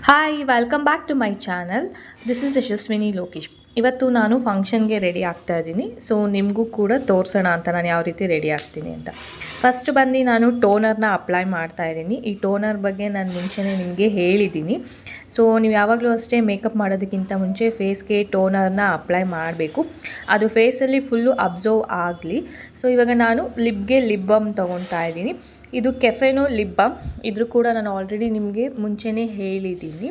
Hi, welcome back to my channel. This is Yashasvini Lokesh. ಇವತ್ತು ನಾನು ಫಂಕ್ಷನ್ಗೆ ರೆಡಿ ಆಗ್ತಾ ಇದ್ದೀನಿ. ಸೊ ನಿಮಗೂ ಕೂಡ ತೋರಿಸೋಣ ಅಂತ ನಾನು ಯಾವ ರೀತಿ ರೆಡಿ ಆಗ್ತೀನಿ ಅಂತ. ಫಸ್ಟ್ ಬಂದು ನಾನು ಟೋನರ್ನ ಅಪ್ಲೈ ಮಾಡ್ತಾ ಇದ್ದೀನಿ. ಈ ಟೋನರ್ ಬಗ್ಗೆ ನಾನು ಮುಂಚೆನೇ ನಿಮಗೆ ಹೇಳಿದ್ದೀನಿ. ಸೊ ನೀವು ಯಾವಾಗಲೂ ಅಷ್ಟೇ ಮೇಕಪ್ ಮಾಡೋದಕ್ಕಿಂತ ಮುಂಚೆ ಫೇಸ್ಗೆ ಟೋನರ್ನ ಅಪ್ಲೈ ಮಾಡಬೇಕು. ಅದು ಫೇಸಲ್ಲಿ ಫುಲ್ಲು ಅಬ್ಸರ್ವ್ ಆಗಲಿ. ಸೊ ಇವಾಗ ನಾನು ಲಿಪ್ಗೆ ಲಿಪ್ ಬಾಮ್ ತೊಗೊತಾ ಇದ್ದೀನಿ. ಇದು ಕೆಫೆನೋ ಲಿಪ್ ಬಾಮ್. ಇದ್ರೂ ಕೂಡ ನಾನು ಆಲ್ರೆಡಿ ನಿಮಗೆ ಮುಂಚೆನೇ ಹೇಳಿದ್ದೀನಿ.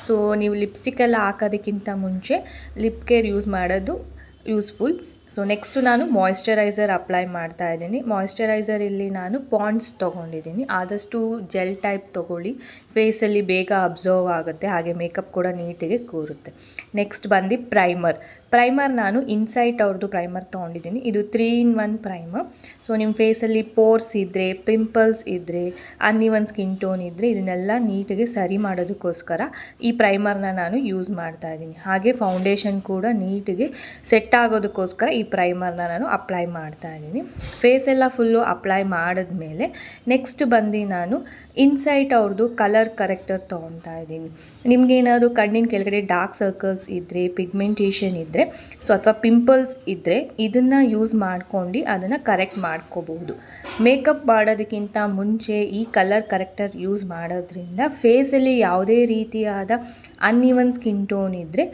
ಸೊ ನೀವು ಲಿಪ್ಸ್ಟಿಕ್ಕೆಲ್ಲ ಹಾಕೋದಕ್ಕಿಂತ ಮುಂಚೆ ಲಿಪ್ ಕೇರ್ ಯೂಸ್ ಮಾಡೋದು ಯೂಸ್ಫುಲ್. ಸೊ ನೆಕ್ಸ್ಟು ನಾನು ಮಾಯಿಶ್ಚರೈಸರ್ ಅಪ್ಲೈ ಮಾಡ್ತಾ ಇದ್ದೀನಿ. ಮಾಯಿಶ್ಚರೈಸರ್ ಇಲ್ಲಿ ನಾನು ಪಾಂಡ್ಸ್ ತೊಗೊಂಡಿದ್ದೀನಿ. ಆದಷ್ಟು ಜೆಲ್ ಟೈಪ್ ತೊಗೊಳ್ಳಿ, ಫೇಸಲ್ಲಿ ಬೇಗ ಅಬ್ಸರ್ವ್ ಆಗುತ್ತೆ, ಹಾಗೆ ಮೇಕಪ್ ಕೂಡ ನೀಟಿಗೆ ಕೂರುತ್ತೆ. ನೆಕ್ಸ್ಟ್ ಬಂದು ಪ್ರೈಮರ್ ನಾನು ಇನ್ಸೈಟ್ ಅವ್ರದ್ದು ಪ್ರೈಮರ್ ತೊಗೊಂಡಿದ್ದೀನಿ. ಇದು 3-in-1 ಪ್ರೈಮರ್. ಸೊ ನಿಮ್ಮ ಫೇಸಲ್ಲಿ ಪೋರ್ಸ್ ಇದ್ದರೆ, ಪಿಂಪಲ್ಸ್ ಇದ್ದರೆ, ಅನ್ಇವನ್ ಸ್ಕಿನ್ ಟೋನ್ ಇದ್ದರೆ ಇದನ್ನೆಲ್ಲ ನೀಟಿಗೆ ಸರಿ ಮಾಡೋದಕ್ಕೋಸ್ಕರ ಈ ಪ್ರೈಮರ್ನ ನಾನು ಯೂಸ್ ಮಾಡ್ತಾ ಇದ್ದೀನಿ. ಹಾಗೆ ಫೌಂಡೇಶನ್ ಕೂಡ ನೀಟಿಗೆ ಸೆಟ್ ಆಗೋದಕ್ಕೋಸ್ಕರ ಈ ಪ್ರೈಮರ್ನ ನಾನು ಅಪ್ಲೈ ಮಾಡ್ತಾ ಇದ್ದೀನಿ. ಫೇಸೆಲ್ಲ ಫುಲ್ಲು ಅಪ್ಲೈ ಮಾಡಿದ್ಮೇಲೆ ನೆಕ್ಸ್ಟ್ ಬಂದು ನಾನು ಇನ್ಸೈಟ್ ಅವ್ರದ್ದು ಕಲರ್ ಕರೆಕ್ಟರ್ ತೊಗೊತಾ ಇದ್ದೀನಿ. ನಿಮಗೇನಾದ್ರು ಕಣ್ಣಿನ ಕೆಳಗಡೆ ಡಾರ್ಕ್ ಸರ್ಕಲ್ಸ್ ಇದ್ದರೆ, ಪಿಗ್ಮೆಂಟೇಷನ್ ಇದ್ದರೆ, ಸೊ ಅಥವಾ ಪಿಂಪಲ್ಸ್ ಇದ್ದರೆ ಇದನ್ನು ಯೂಸ್ ಮಾಡ್ಕೊಂಡು ಅದನ್ನು ಕರೆಕ್ಟ್ ಮಾಡ್ಕೋಬಹುದು. ಮೇಕಪ್ ಮಾಡೋದಕ್ಕಿಂತ ಮುಂಚೆ ಈ ಕಲರ್ ಕರೆಕ್ಟರ್ ಯೂಸ್ ಮಾಡೋದ್ರಿಂದ ಫೇಸಲ್ಲಿ ಯಾವುದೇ ರೀತಿಯಾದ ಅನ್ಇವನ್ ಸ್ಕಿನ್ ಟೋನ್ ಇದ್ದರೆ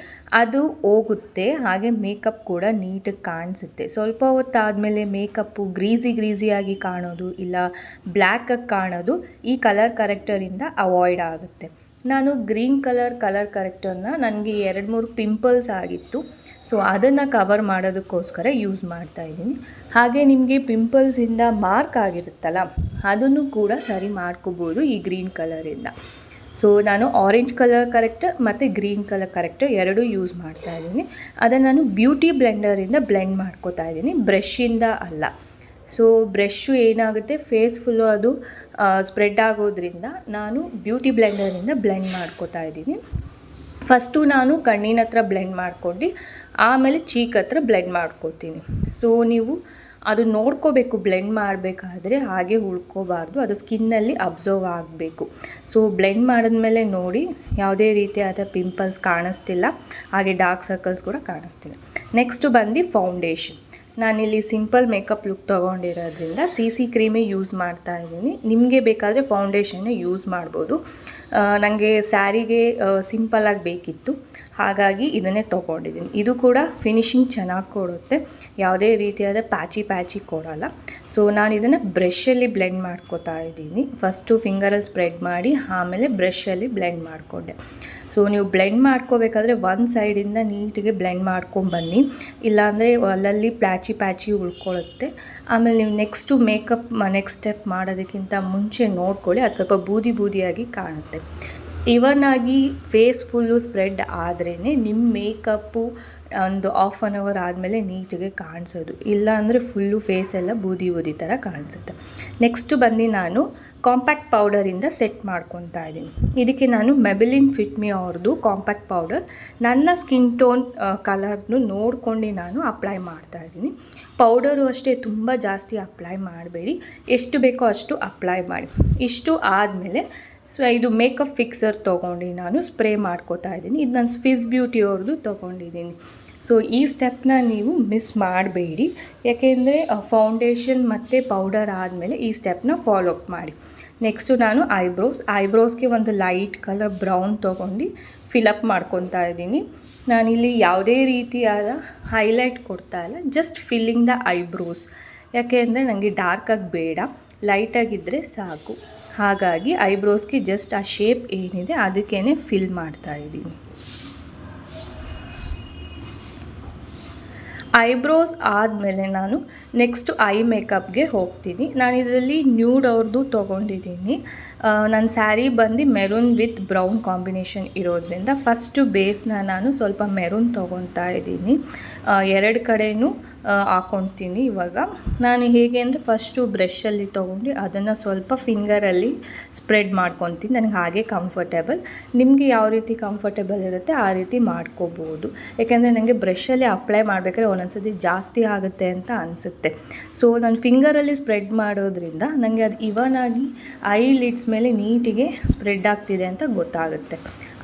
ಅದು ಹೋಗುತ್ತೆ, ಹಾಗೆ ಮೇಕಪ್ ಕೂಡ ನೀಟಾಗಿ ಕಾಣಿಸುತ್ತೆ. ಸ್ವಲ್ಪ ಹೊತ್ತಾದಮೇಲೆ ಮೇಕಪ್ಪು ಗ್ರೀಸಿಯಾಗಿ ಕಾಣೋದು ಇಲ್ಲ ಬ್ಲ್ಯಾಕಾಗಿ ಕಾಣೋದು ಈ ಕಲರ್ ಕರೆಕ್ಟರಿಂದ ಅವಾಯ್ಡ್ ಆಗುತ್ತೆ. ನಾನು ಗ್ರೀನ್ ಕಲರ್ ಕರೆಕ್ಟರ್ನ ನನಗೆ 2-3 ಪಿಂಪಲ್ಸ್ ಆಗಿತ್ತು. ಸೊ ಅದನ್ನು ಕವರ್ ಮಾಡೋದಕ್ಕೋಸ್ಕರ ಯೂಸ್ ಮಾಡ್ತಾ ಇದ್ದೀನಿ. ಹಾಗೆ ನಿಮಗೆ ಪಿಂಪಲ್ಸಿಂದ ಮಾರ್ಕ್ ಆಗಿರುತ್ತಲ್ಲ, ಅದನ್ನು ಕೂಡ ಸರಿ ಮಾಡ್ಕೋಬೋದು ಈ ಗ್ರೀನ್ ಕಲರಿಂದ. ಸೊ ನಾನು ಆರೆಂಜ್ ಕಲರ್ ಕರೆಕ್ಟರ್ ಮತ್ತು ಗ್ರೀನ್ ಕಲರ್ ಕರೆಕ್ಟರ್ ಎರಡೂ ಯೂಸ್ ಮಾಡ್ತಾ ಇದ್ದೀನಿ. ಅದನ್ನು ನಾನು ಬ್ಯೂಟಿ ಬ್ಲೆಂಡರಿಂದ ಬ್ಲೆಂಡ್ ಮಾಡ್ಕೋತಾ ಇದ್ದೀನಿ, ಬ್ರಷಿಂದ ಅಲ್ಲ. ಸೊ ಬ್ರಷು ಏನಾಗುತ್ತೆ ಫೇಸ್ ಫುಲ್ಲು ಅದು ಸ್ಪ್ರೆಡ್ ಆಗೋದ್ರಿಂದ ನಾನು ಬ್ಯೂಟಿ ಬ್ಲೆಂಡರಿಂದ ಬ್ಲೆಂಡ್ ಮಾಡ್ಕೋತಾ ಇದ್ದೀನಿ. ಫಸ್ಟು ನಾನು ಕಣ್ಣಿನ ಹತ್ರ ಬ್ಲೆಂಡ್ ಮಾಡ್ಕೊಂಡು ಆಮೇಲೆ ಚೀಕ್ ಹತ್ರ ಬ್ಲೆಂಡ್ ಮಾಡ್ಕೋತೀನಿ. ಸೊ ನೀವು ಅದು ನೋಡ್ಕೋಬೇಕು, ಬ್ಲೆಂಡ್ ಮಾಡಬೇಕಾದ್ರೆ ಹಾಗೆ ಉಳ್ಕೋಬಾರ್ದು, ಅದು ಸ್ಕಿನ್ನಲ್ಲಿ ಅಬ್ಸರ್ವ್ ಆಗಬೇಕು. ಸೊ ಬ್ಲೆಂಡ್ ಮಾಡಿದ್ಮೇಲೆ ನೋಡಿ ಯಾವುದೇ ರೀತಿಯಾದ ಪಿಂಪಲ್ಸ್ ಕಾಣಿಸ್ತಿಲ್ಲ, ಹಾಗೆ ಡಾರ್ಕ್ ಸರ್ಕಲ್ಸ್ ಕೂಡ ಕಾಣಿಸ್ತಿಲ್ಲ. ನೆಕ್ಸ್ಟು ಬಂದು ಫೌಂಡೇಶನ್. ನಾನಿಲ್ಲಿ ಸಿಂಪಲ್ ಮೇಕಪ್ ಲುಕ್ ತೊಗೊಂಡಿರೋದ್ರಿಂದ CC ಕ್ರೀಮೇ ಯೂಸ್ ಮಾಡ್ತಾ ಇದ್ದೀನಿ. ನಿಮಗೆ ಬೇಕಾದರೆ ಫೌಂಡೇಶನ್ನೇ ಯೂಸ್ ಮಾಡ್ಬೋದು. ನನಗೆ ಸ್ಯಾರಿಗೆ ಸಿಂಪಲಾಗಿ ಬೇಕಿತ್ತು, ಹಾಗಾಗಿ ಇದನ್ನೇ ತೊಗೊಂಡಿದ್ದೀನಿ. ಇದು ಕೂಡ ಫಿನಿಶಿಂಗ್ ಚೆನ್ನಾಗಿ ಕೊಡುತ್ತೆ, ಯಾವುದೇ ರೀತಿಯಾದ ಪ್ಯಾಚಿ ಕೊಡಲ್ಲ. ಸೊ ನಾನು ಇದನ್ನು ಬ್ರಷಲ್ಲಿ ಬ್ಲೆಂಡ್ ಮಾಡ್ಕೋತಾ ಇದ್ದೀನಿ. ಫಸ್ಟು ಫಿಂಗರಲ್ಲಿ ಸ್ಪ್ರೆಡ್ ಮಾಡಿ ಆಮೇಲೆ ಬ್ರಷಲ್ಲಿ ಬ್ಲೆಂಡ್ ಮಾಡಿಕೊಂಡೆ. ಸೊ ನೀವು ಬ್ಲೆಂಡ್ ಮಾಡ್ಕೋಬೇಕಾದ್ರೆ ಒಂದು ಸೈಡಿಂದ ನೀಟಿಗೆ ಬ್ಲೆಂಡ್ ಮಾಡ್ಕೊಂಬನ್ನಿ, ಇಲ್ಲಾಂದರೆ ಅಲ್ಲಲ್ಲಿ ಪ್ಯಾಚಿ ಉಳ್ಕೊಳ್ಳುತ್ತೆ. ಆಮೇಲೆ ನೀವು ನೆಕ್ಸ್ಟ್ ಸ್ಟೆಪ್ ಮಾಡೋದಕ್ಕಿಂತ ಮುಂಚೆ ನೋಡ್ಕೊಳ್ಳಿ, ಅದು ಸ್ವಲ್ಪ ಬೂದಿಯಾಗಿ ಕಾಣುತ್ತೆ. ಇವನ್ ಆಗಿ ಫೇಸ್ ಫುಲ್ಲು ಸ್ಪ್ರೆಡ್ ಆದ್ರೇ ನಿಮ್ಮ ಮೇಕಪ್ಪು ಒಂದು 1/2 ಅವರ್ ಆದಮೇಲೆ ನೀಟಿಗೆ ಕಾಣಿಸೋದು, ಇಲ್ಲಾಂದರೆ ಫುಲ್ಲು ಫೇಸೆಲ್ಲ ಬೂದಿ ಥರ ಕಾಣಿಸುತ್ತೆ. ನೆಕ್ಸ್ಟ್ ಬಂದು ನಾನು ಕಾಂಪ್ಯಾಕ್ಟ್ ಪೌಡರಿಂದ ಸೆಟ್ ಮಾಡ್ಕೊತಾ ಇದ್ದೀನಿ. ಇದಕ್ಕೆ ನಾನು ಮೆಬಿಲಿನ್ ಫಿಟ್ ಮಿ ಅವ್ರದ್ದು ಕಾಂಪ್ಯಾಕ್ಟ್ ಪೌಡರ್ ನನ್ನ ಸ್ಕಿನ್ ಟೋನ್ ಕಲರ್ನು ನೋಡ್ಕೊಂಡು ನಾನು ಅಪ್ಲೈ ಮಾಡ್ತಾ ಇದ್ದೀನಿ. ಪೌಡರು ಅಷ್ಟೇ ತುಂಬ ಜಾಸ್ತಿ ಅಪ್ಲೈ ಮಾಡಬೇಡಿ, ಎಷ್ಟು ಬೇಕೋ ಅಷ್ಟು ಅಪ್ಲೈ ಮಾಡಿ. ಇಷ್ಟು ಆದಮೇಲೆ ಇದು ಮೇಕಪ್ ಫಿಕ್ಸರ್ ತೊಗೊಂಡು ನಾನು ಸ್ಪ್ರೇ ಮಾಡ್ಕೋತಾ ಇದ್ದೀನಿ. ಇದು ನಾನು ಸ್ವಿಸ್ ಬ್ಯೂಟಿ ಅವ್ರದ್ದು ತೊಗೊಂಡಿದ್ದೀನಿ. ಸೊ ಈ ಸ್ಟೆಪ್ನ ನೀವು ಮಿಸ್ ಮಾಡಬೇಡಿ, ಯಾಕೆಂದರೆ ಫೌಂಡೇಶನ್ ಮತ್ತು ಪೌಡರ್ ಆದಮೇಲೆ ಈ ಸ್ಟೆಪ್ನ ಫಾಲೋ ಅಪ್ ಮಾಡಿ. ನೆಕ್ಸ್ಟು ನಾನು ಐಬ್ರೋಸ್ಗೆ ಒಂದು ಲೈಟ್ ಕಲರ್ ಬ್ರೌನ್ ತೊಗೊಂಡು ಫಿಲಪ್ ಮಾಡ್ಕೊತಾ ಇದ್ದೀನಿ. ನಾನಿಲ್ಲಿ ಯಾವುದೇ ರೀತಿಯಾದ ಹೈಲೈಟ್ ಕೊಡ್ತಾ ಇಲ್ಲ, ಜಸ್ಟ್ ಫಿಲ್ಲಿಂಗ್ ದ ಐಬ್ರೋಸ್. ಯಾಕೆ ಅಂದರೆ ನನಗೆ ಡಾರ್ಕಾಗಿ ಬೇಡ, ಲೈಟಾಗಿದ್ದರೆ ಸಾಕು. ಹಾಗಾಗಿ ಐಬ್ರೋಸ್ಗೆ ಜಸ್ಟ್ ಆ ಶೇಪ್ ಏನಿದೆ ಅದಕ್ಕೇ ಫಿಲ್ ಮಾಡ್ತಾ ಇದ್ದೀನಿ. ಐಬ್ರೋಸ್ ಆದಮೇಲೆ ನಾನು ನೆಕ್ಸ್ಟು ಐ ಮೇಕಪ್ಗೆ ಹೋಗ್ತೀನಿ. ನಾನು ಇದರಲ್ಲಿ ನ್ಯೂಡ್ ಅವ್ರದ್ದು ತೊಗೊಂಡಿದ್ದೀನಿ. ನನ್ನ ಸ್ಯಾರಿ ಬಂದು ಮೆರೂನ್ ವಿತ್ ಬ್ರೌನ್ ಕಾಂಬಿನೇಷನ್ ಇರೋದ್ರಿಂದ ಫಸ್ಟು ಬೇಸ್ನ ನಾನು ಸ್ವಲ್ಪ ಮೆರೂನ್ ತೊಗೊತಾ ಇದ್ದೀನಿ. ಎರಡು ಕಡೆಯೂ ಹಾಕ್ಕೊಳ್ತೀನಿ. ಇವಾಗ ನಾನು ಹೇಗೆ ಅಂದರೆ ಫಸ್ಟು ಬ್ರಷಲ್ಲಿ ತೊಗೊಂಡು ಅದನ್ನು ಸ್ವಲ್ಪ ಫಿಂಗರಲ್ಲಿ ಸ್ಪ್ರೆಡ್ ಮಾಡ್ಕೊತೀನಿ. ನನಗೆ ಹಾಗೆ ಕಂಫರ್ಟೇಬಲ್. ನಿಮಗೆ ಯಾವ ರೀತಿ ಕಂಫರ್ಟೇಬಲ್ ಇರುತ್ತೆ ಆ ರೀತಿ ಮಾಡ್ಕೋಬೋದು. ಯಾಕೆಂದರೆ ನನಗೆ ಬ್ರಷಲ್ಲಿ ಅಪ್ಲೈ ಮಾಡಬೇಕಾದ್ರೆ ಒಂದೊಂದ್ಸತಿ ಜಾಸ್ತಿ ಆಗುತ್ತೆ ಅಂತ ಅನಿಸುತ್ತೆ. ಸೊ ನಾನು ಫಿಂಗರಲ್ಲಿ ಸ್ಪ್ರೆಡ್ ಮಾಡೋದ್ರಿಂದ ನನಗೆ ಅದು ಇವನ್ ಆಗಿ ಐ ಲಿಡ್ಸ್ ಮೇಲೆ ನೀಟಿಗೆ ಸ್ಪ್ರೆಡ್ ಆಗ್ತಿದೆ ಅಂತ ಗೊತ್ತಾಗುತ್ತೆ.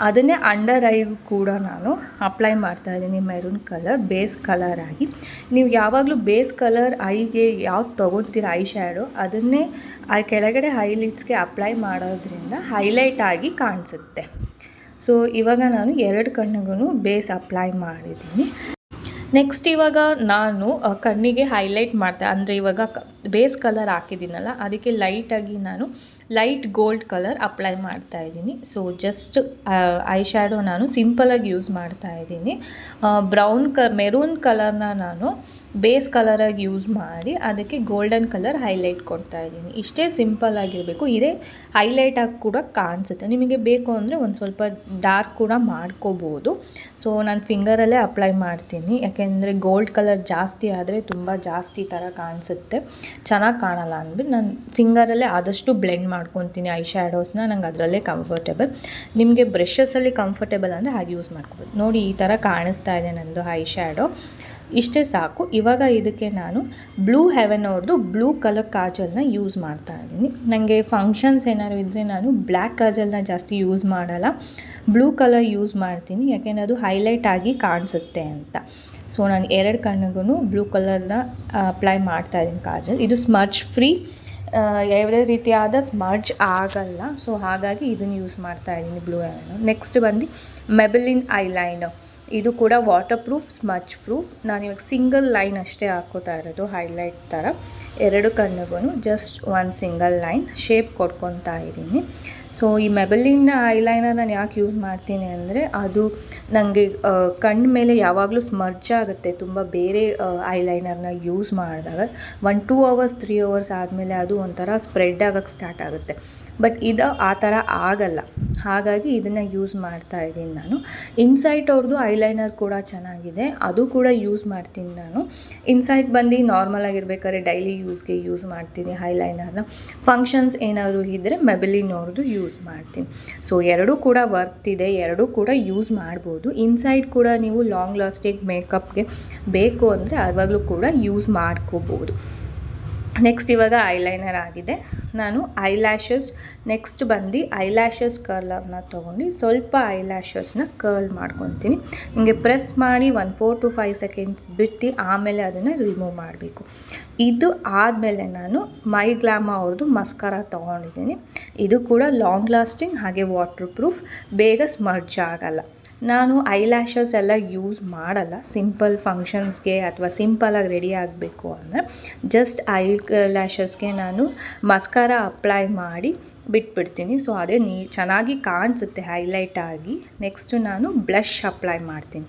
ಅದನ್ನೇ ಅಂಡರ್ ಐಗೂ ಕೂಡ ನಾನು ಅಪ್ಲೈ ಮಾಡ್ತಾಯಿದ್ದೀನಿ ಮೆರೂನ್ ಕಲರ್ ಬೇಸ್ ಕಲರ್ ಆಗಿ. ನೀವು ಯಾವಾಗಲೂ ಬೇಸ್ ಕಲರ್ ಐಗೆ ಯಾವ್ದು ತೊಗೊಳ್ತೀರ ಐ ಶ್ಯಾಡೋ ಅದನ್ನೇ ಆ ಕೆಳಗಡೆ ಹೈಲೈಟ್ಸ್ಗೆ ಅಪ್ಲೈ ಮಾಡೋದ್ರಿಂದ ಹೈಲೈಟ್ ಆಗಿ ಕಾಣಿಸುತ್ತೆ. ಸೊ ಇವಾಗ ನಾನು 2 ಕಣ್ಣಿಗೂ ಬೇಸ್ ಅಪ್ಲೈ ಮಾಡಿದ್ದೀನಿ. ನೆಕ್ಸ್ಟ್ ಇವಾಗ ನಾನು ಕಣ್ಣಿಗೆ ಹೈಲೈಟ್ ಮಾಡ್ತಾ ಅಂದರೆ ಇವಾಗ ಬೇಸ್ ಕಲರ್ ಹಾಕಿದ್ದೀನಲ್ಲ ಅದಕ್ಕೆ ಲೈಟಾಗಿ ನಾನು ಲೈಟ್ ಗೋಲ್ಡ್ ಕಲರ್ ಅಪ್ಲೈ ಮಾಡ್ತಾಯಿದ್ದೀನಿ. ಸೊ ಜಸ್ಟ್ ಐ ಶ್ಯಾಡೋ ನಾನು ಸಿಂಪಲಾಗಿ ಯೂಸ್ ಮಾಡ್ತಾಯಿದ್ದೀನಿ. ಮೆರೂನ್ ಕಲರ್ನ ನಾನು ಬೇಸ್ ಕಲರಾಗಿ ಯೂಸ್ ಮಾಡಿ ಅದಕ್ಕೆ ಗೋಲ್ಡನ್ ಕಲರ್ ಹೈಲೈಟ್ ಕೊಡ್ತಾಯಿದ್ದೀನಿ. ಇಷ್ಟೇ ಸಿಂಪಲ್ ಆಗಿರಬೇಕು. ಇದೇ ಹೈಲೈಟಾಗಿ ಕೂಡ ಕಾಣಿಸುತ್ತೆ. ನಿಮಗೆ ಬೇಕು ಅಂದರೆ ಒಂದು ಸ್ವಲ್ಪ ಡಾರ್ಕ್ ಕೂಡ ಮಾಡ್ಕೋಬೋದು. ಸೊ ನಾನು ಫಿಂಗರಲ್ಲೇ ಅಪ್ಲೈ ಮಾಡ್ತೀನಿ. ಯಾಕೆಂದರೆ ಗೋಲ್ಡ್ ಕಲರ್ ಜಾಸ್ತಿ ಆದರೆ ತುಂಬ ಜಾಸ್ತಿ ಥರ ಕಾಣಿಸುತ್ತೆ, ಚೆನ್ನಾಗಿ ಕಾಣಲ್ಲ ಅಂದ್ಬಿಟ್ಟು ನಾನು ಫಿಂಗರಲ್ಲೇ ಆದಷ್ಟು ಬ್ಲೆಂಡ್ ಮಾಡ್ಕೊತೀನಿ ಐ ಶ್ಯಾಡೋಸ್ನ. ನಂಗೆ ಅದರಲ್ಲೇ ಕಂಫರ್ಟೇಬಲ್. ನಿಮಗೆ ಬ್ರಷಸಲ್ಲಿ ಕಂಫರ್ಟೇಬಲ್ ಅಂದರೆ ಹಾಗೆ ಯೂಸ್ ಮಾಡ್ಕೋಬೋದು. ನೋಡಿ ಈ ಥರ ಕಾಣಿಸ್ತಾ ಇದೆ ನನ್ನದು ಐ ಶ್ಯಾಡೋ. ಇಷ್ಟೇ ಸಾಕು. ಇವಾಗ ಇದಕ್ಕೆ ನಾನು ಬ್ಲೂ ಹೆವೆನ್ ಅವ್ರದ್ದು ಬ್ಲೂ ಕಲರ್ ಕಾಜಲ್ನ ಯೂಸ್ ಮಾಡ್ತಾ ಇದ್ದೀನಿ. ನನಗೆ ಫಂಕ್ಷನ್ಸ್ ಏನಾದ್ರು ಇದ್ದರೆ ನಾನು ಬ್ಲ್ಯಾಕ್ ಕಾಜಲ್ನ ಜಾಸ್ತಿ ಯೂಸ್ ಮಾಡಲ್ಲ, ಬ್ಲೂ ಕಲರ್ ಯೂಸ್ ಮಾಡ್ತೀನಿ. ಯಾಕೆಂದರೆ ಅದು ಹೈಲೈಟ್ ಆಗಿ ಕಾಣಿಸುತ್ತೆ ಅಂತ. ಸೊ ನಾನು 2 ಕಣ್ಣಿಗೂ ಬ್ಲೂ ಕಲರ್ನ ಅಪ್ಲೈ ಮಾಡ್ತಾಯಿದ್ದೀನಿ ಕಾಜಲ್. ಇದು ಸ್ಮರ್ಜ್ ಫ್ರೀ, ಯಾವುದೇ ರೀತಿಯಾದ ಸ್ಮರ್ಜ್ ಆಗಲ್ಲ. ಸೊ ಹಾಗಾಗಿ ಇದನ್ನು ಯೂಸ್ ಮಾಡ್ತಾಯಿದ್ದೀನಿ ಬ್ಲೂ ಹೆವೆನ್. ನೆಕ್ಸ್ಟ್ ಬಂದು ಮೆಬೆಲಿನ್ ಐಲೈನರ್. ಇದು ಕೂಡ ವಾಟರ್ ಪ್ರೂಫ್, ಸ್ಮರ್ಜ್ ಪ್ರೂಫ್. ನಾನಿವಾಗ ಸಿಂಗಲ್ ಲೈನ್ ಅಷ್ಟೇ ಹಾಕೋತಾ ಇರೋದು ಹೈಲೈಟ್ ಥರ. 2 ಕಣ್ಣಿಗೂ ಜಸ್ಟ್ 1 ಸಿಂಗಲ್ ಲೈನ್ ಶೇಪ್ ಕೊಟ್ಕೊತಾ ಇದ್ದೀನಿ. ಸೊ ಈ ಮೆಬೆಲಿನ್ ಐಲೈನರ್ ನಾನು ಯಾಕೆ ಯೂಸ್ ಮಾಡ್ತೀನಿ ಅಂದರೆ ಅದು ನನಗೆ ಕಣ್ಣು ಮೇಲೆ ಯಾವಾಗಲೂ ಸ್ಮರ್ಜ್ ಆಗುತ್ತೆ ತುಂಬ ಬೇರೆ ಐಲೈನರ್ನ ಯೂಸ್ ಮಾಡಿದಾಗ. 1-2 ಅವರ್ಸ್ 3 ಅವರ್ಸ್ ಆದಮೇಲೆ ಅದು ಒಂಥರ ಸ್ಪ್ರೆಡ್ ಆಗೋಕ್ಕೆ ಸ್ಟಾರ್ಟ್ ಆಗುತ್ತೆ. ಬಟ್ ಇದು ಆ ಥರ ಆಗಲ್ಲ. ಹಾಗಾಗಿ ಇದನ್ನು ಯೂಸ್ ಮಾಡ್ತಾಯಿದ್ದೀನಿ ನಾನು. ಇನ್ಸೈಟ್ ಅವ್ರದ್ದು ಐಲೈನರ್ ಕೂಡ ಚೆನ್ನಾಗಿದೆ, ಅದು ಕೂಡ ಯೂಸ್ ಮಾಡ್ತೀನಿ ನಾನು. ಇನ್ಸೈಟ್ ಬಂದು ನಾರ್ಮಲ್ ಆಗಿರ್ಬೇಕಾದ್ರೆ ಡೈಲಿ ಯೂಸ್ಗೆ ಯೂಸ್ ಮಾಡ್ತೀನಿ ಐಲೈನರ್ನ. ಫಂಕ್ಷನ್ಸ್ ಏನಾದರೂ ಇದ್ದರೆ ಮೆಬೆಲಿನ್ ಅವ್ರದ್ದು ಯೂಸ್ ಮಾಡ್ತೀನಿ. ಸೊ 2 ಕೂಡ ವರ್ತ್ ಇದೆ, 2 ಕೂಡ ಯೂಸ್ ಮಾಡ್ಬೋದು. ಇನ್ಸೈಡ್ ಕೂಡ ನೀವು ಲಾಂಗ್ ಲಾಸ್ಟಿಂಗ್ ಮೇಕಪ್ಗೆ ಬೇಕು ಅಂದರೆ ಆವಾಗಲೂ ಕೂಡ ಯೂಸ್ ಮಾಡ್ಕೋಬೋದು. ನೆಕ್ಸ್ಟ್ ಇವಾಗ ಐಲೈನರ್ ಆಗಿದೆ. ನಾನು ಐಲ್ಯಾಶಸ್ ನೆಕ್ಸ್ಟ್ ಬಂದು ಐಲ್ಯಾಶಸ್ ಕರ್ಲರ್ನ ತೊಗೊಂಡು ಸ್ವಲ್ಪ ಐಲ್ಯಾಶಸ್ನ ಕರ್ಲ್ ಮಾಡ್ಕೊತೀನಿ. ಹಿಂಗೆ ಪ್ರೆಸ್ ಮಾಡಿ 4 to 5 ಸೆಕೆಂಡ್ಸ್ ಬಿಟ್ಟು ಆಮೇಲೆ ಅದನ್ನು ರಿಮೂವ್ ಮಾಡಬೇಕು. ಇದು ಆದಮೇಲೆ ನಾನು ಮೈ ಗ್ಲಾಮಾ ಅವ್ರದ್ದು ಮಸ್ಕರ ತೊಗೊಂಡಿದ್ದೀನಿ. ಇದು ಕೂಡ ಲಾಂಗ್ ಲಾಸ್ಟಿಂಗ್ ಹಾಗೆ ವಾಟರ್ ಪ್ರೂಫ್, ಬೇಗ ಸ್ಮರ್ಜ್ ಆಗಲ್ಲ. ನಾನು ಐಲ್ಯಾಶಸ್ ಎಲ್ಲ ಯೂಸ್ ಮಾಡಲ್ಲ. ಸಿಂಪಲ್ ಫಂಕ್ಷನ್ಸ್ಗೆ ಅಥವಾ ಸಿಂಪಲಾಗಿ ರೆಡಿ ಆಗಬೇಕು ಅಂದರೆ ಜಸ್ಟ್ ಐಲ್ಯಾಶಸ್ಗೆ ನಾನು ಮಸ್ಕರ ಅಪ್ಲೈ ಮಾಡಿ ಬಿಟ್ಬಿಡ್ತೀನಿ. ಸೊ ಅದೇ ಚೆನ್ನಾಗಿ ಕಾಣಿಸುತ್ತೆ ಹೈಲೈಟ್ ಆಗಿ. ನೆಕ್ಸ್ಟು ನಾನು ಬ್ಲಷ್ ಅಪ್ಲೈ ಮಾಡ್ತೀನಿ.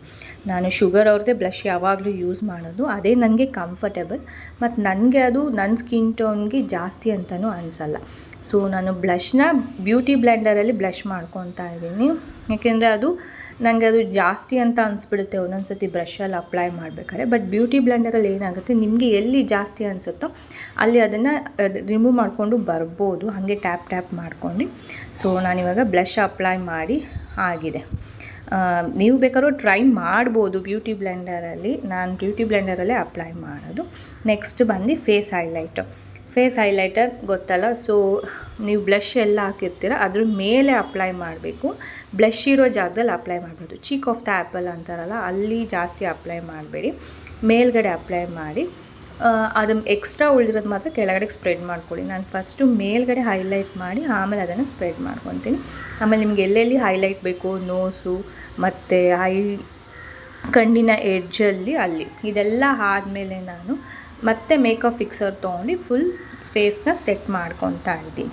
ನಾನು ಶುಗರ್ ಅವ್ರದ್ದೇ ಬ್ಲಷ್ ಯಾವಾಗಲೂ ಯೂಸ್ ಮಾಡೋದು, ಅದೇ ನನಗೆ ಕಂಫರ್ಟೇಬಲ್ ಮತ್ತು ನನಗೆ ಅದು ನನ್ನ ಸ್ಕಿನ್ ಟೋನ್ಗೆ ಜಾಸ್ತಿ ಅಂತಲೂ ಅನಿಸಲ್ಲ. ಸೊ ನಾನು ಬ್ಲಷ್ನ ಬ್ಯೂಟಿ ಬ್ಲೆಂಡರಲ್ಲಿ ಬ್ಲಷ್ ಮಾಡ್ಕೊತಾ ಇದ್ದೀನಿ. ಯಾಕೆಂದರೆ ಅದು ನನಗೆ ಅದು ಜಾಸ್ತಿ ಅಂತ ಅನಿಸ್ಬಿಡುತ್ತೆ ಒಂದೊಂದು ಸತಿ ಬ್ರಷಲ್ಲಿ ಅಪ್ಲೈ ಮಾಡಬೇಕಾದ್ರೆ. ಬಟ್ ಬ್ಯೂಟಿ ಬ್ಲೆಂಡರಲ್ಲಿ ಏನಾಗುತ್ತೆ, ನಿಮಗೆ ಎಲ್ಲಿ ಜಾಸ್ತಿ ಅನಿಸುತ್ತೋ ಅಲ್ಲಿ ಅದನ್ನು ರಿಮೂವ್ ಮಾಡಿಕೊಂಡು ಬರ್ಬೋದು, ಹಾಗೆ ಟ್ಯಾಪ್ ಮಾಡ್ಕೊಂಡು. ಸೊ ನಾನಿವಾಗ ಬ್ಲಷ್ ಅಪ್ಲೈ ಮಾಡಿ ಆಗಿದೆ. ನೀವು ಬೇಕಾದ್ರೂ ಟ್ರೈ ಮಾಡ್ಬೋದು ಬ್ಯೂಟಿ ಬ್ಲೆಂಡರಲ್ಲಿ. ನಾನು ಬ್ಯೂಟಿ ಬ್ಲೆಂಡರಲ್ಲೇ ಅಪ್ಲೈ ಮಾಡೋದು. ನೆಕ್ಸ್ಟ್ ಬಂದು ಫೇಸ್ ಹೈಲೈಟರ್ ಗೊತ್ತಲ್ಲ. ಸೊ ನೀವು ಬ್ಲಷ್ ಎಲ್ಲ ಹಾಕಿರ್ತೀರ ಅದ್ರ ಮೇಲೆ ಅಪ್ಲೈ ಮಾಡಬೇಕು, ಬ್ಲಷ್ ಇರೋ ಜಾಗದಲ್ಲಿ ಅಪ್ಲೈ ಮಾಡಬೇಕು. ಚೀಕ್ ಆಫ್ ದ ಆ್ಯಪಲ್ ಅಂತಾರಲ್ಲ ಅಲ್ಲಿ ಜಾಸ್ತಿ ಅಪ್ಲೈ ಮಾಡಬೇಡಿ, ಮೇಲ್ಗಡೆ ಅಪ್ಲೈ ಮಾಡಿ. ಅದನ್ನು ಎಕ್ಸ್ಟ್ರಾ ಉಳಿದಿರೋದು ಮಾತ್ರ ಕೆಳಗಡೆ ಸ್ಪ್ರೆಡ್ ಮಾಡ್ಕೊಳ್ಳಿ. ನಾನು ಫಸ್ಟು ಮೇಲ್ಗಡೆ ಹೈಲೈಟ್ ಮಾಡಿ ಆಮೇಲೆ ಅದನ್ನು ಸ್ಪ್ರೆಡ್ ಮಾಡ್ಕೊತೀನಿ. ಆಮೇಲೆ ನಿಮ್ಗೆ ಎಲ್ಲೆಲ್ಲಿ ಹೈಲೈಟ್ ಬೇಕು, ನೋಸು ಮತ್ತು ಕಣ್ಣಿನ ಎಡ್ಜಲ್ಲಿ ಅಲ್ಲಿ ಇದೆಲ್ಲ ಆದಮೇಲೆ ನಾನು ಮತ್ತೆ ಮೇಕಪ್ ಫಿಕ್ಸರ್ ತೊಗೊಂಡು ಫುಲ್ ಫೇಸ್ನ ಸೆಟ್ ಮಾಡ್ಕೊತಾ ಇದ್ದೀನಿ.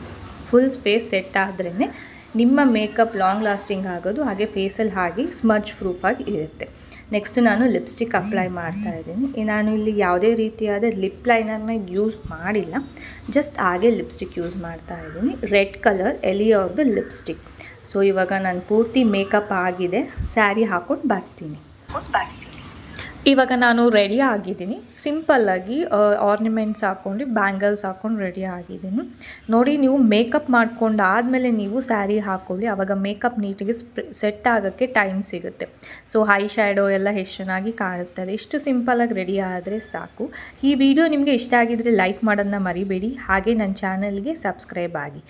ಫುಲ್ ಫೇಸ್ ಸೆಟ್ ಆದ್ರೇ ನಿಮ್ಮ ಮೇಕಪ್ ಲಾಂಗ್ ಲಾಸ್ಟಿಂಗ್ ಆಗೋದು, ಹಾಗೆ ಫೇಸಲ್ಲಿ ಹಾಗೆ ಸ್ಮರ್ಜ್ ಪ್ರೂಫಾಗಿ ಇರುತ್ತೆ. ನೆಕ್ಸ್ಟ್ ನಾನು ಲಿಪ್ಸ್ಟಿಕ್ ಅಪ್ಲೈ ಮಾಡ್ತಾಯಿದ್ದೀನಿ. ನಾನು ಇಲ್ಲಿ ಯಾವುದೇ ರೀತಿಯಾದ ಲಿಪ್ ಲೈನರ್ನ ಯೂಸ್ ಮಾಡಿಲ್ಲ, ಜಸ್ಟ್ ಹಾಗೆ ಲಿಪ್ಸ್ಟಿಕ್ ಯೂಸ್ ಮಾಡ್ತಾಯಿದ್ದೀನಿ. ರೆಡ್ ಕಲರ್ ಎಲಿ ಅವ್ರದ್ದು ಲಿಪ್ಸ್ಟಿಕ್. ಸೊ ಇವಾಗ ನಾನು ಪೂರ್ತಿ ಮೇಕಪ್ ಆಗಿದೆ, ಸ್ಯಾರಿ ಹಾಕ್ಕೊಂಡು ಬರ್ತೀನಿ. ಇವಾಗ ನಾನು ರೆಡಿ ಆಗಿದ್ದೀನಿ. ಸಿಂಪಲ್ಲಾಗಿ ಆರ್ನಮೆಂಟ್ಸ್ ಹಾಕ್ಕೊಂಡು ಬ್ಯಾಂಗಲ್ಸ್ ಹಾಕ್ಕೊಂಡು ರೆಡಿ ಆಗಿದ್ದೀನಿ. ನೋಡಿ, ನೀವು ಮೇಕಪ್ ಮಾಡ್ಕೊಂಡಾದಮೇಲೆ ನೀವು ಸ್ಯಾರಿ ಹಾಕ್ಕೊಳ್ಳಿ, ಆವಾಗ ಮೇಕಪ್ ನೀಟಿಗೆ ಸೆಟ್ ಆಗೋಕ್ಕೆ ಟೈಮ್ ಸಿಗುತ್ತೆ. ಸೊ ಐ ಶ್ಯಾಡೋ ಎಲ್ಲ ಎಷ್ಟು ಚೆನ್ನಾಗಿ ಕಾಣಿಸ್ತದೆ. ಇಷ್ಟು ಸಿಂಪಲ್ಲಾಗಿ ರೆಡಿ ಆದರೆ ಸಾಕು. ಈ ವಿಡಿಯೋ ನಿಮಗೆ ಇಷ್ಟ ಆಗಿದರೆ ಲೈಕ್ ಮಾಡೋದನ್ನ ಮರಿಬೇಡಿ. ಹಾಗೆ ನನ್ನ ಚಾನಲ್ಗೆ ಸಬ್ಸ್ಕ್ರೈಬ್ ಆಗಿ.